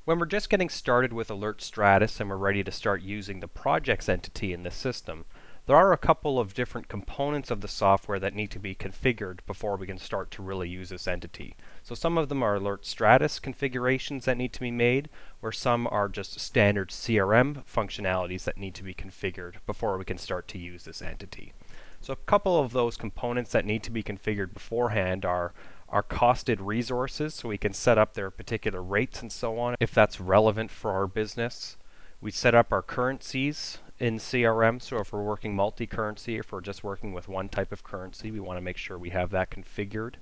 When we're just getting started with Alert Stratus and we're ready to start using the projects entity in this system, there are a couple of different components of the software that need to be configured before we can start to really use this entity. So some of them are Alert Stratus configurations that need to be made, or some are just standard CRM functionalities that need to be configured before we can start to use this entity. So a couple of those components that need to be configured beforehand are our costed resources, so we can set up their particular rates and so on if that's relevant for our business. We set up our currencies in CRM, so if we're working multi-currency, if we're just working with one type of currency, we want to make sure we have that configured.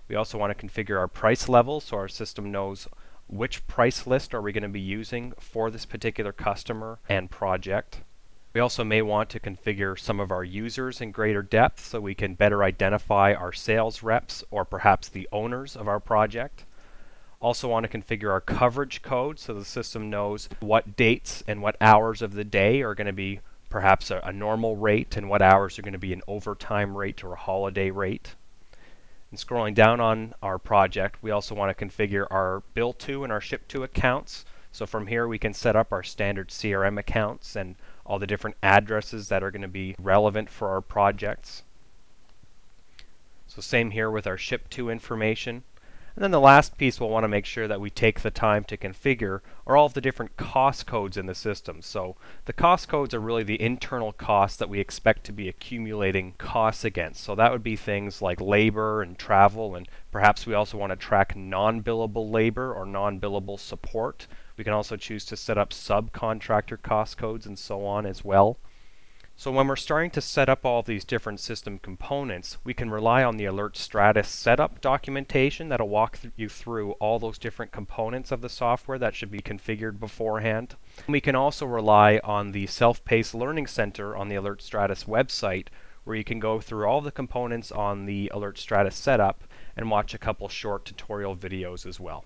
We also want to configure our price level so our system knows which price list are we going to be using for this particular customer and project. We also may want to configure some of our users in greater depth so we can better identify our sales reps or perhaps the owners of our project. Also want to configure our coverage code so the system knows what dates and what hours of the day are going to be perhaps a normal rate and what hours are going to be an overtime rate or a holiday rate. And scrolling down on our project, we also want to configure our bill to and our ship to accounts. So from here we can set up our standard CRM accounts and all the different addresses that are going to be relevant for our projects. So same here with our ship to information. And then the last piece we'll want to make sure that we take the time to configure are all of the different cost codes in the system. So the cost codes are really the internal costs that we expect to be accumulating costs against. So that would be things like labor and travel, and perhaps we also want to track non-billable labor or non-billable support. We can also choose to set up subcontractor cost codes and so on as well. So when we're starting to set up all these different system components, we can rely on the Alert Stratus setup documentation that'll walk you through all those different components of the software that should be configured beforehand. We can also rely on the Self-Paced Learning Center on the Alert Stratus website, where you can go through all the components on the Alert Stratus setup and watch a couple short tutorial videos as well.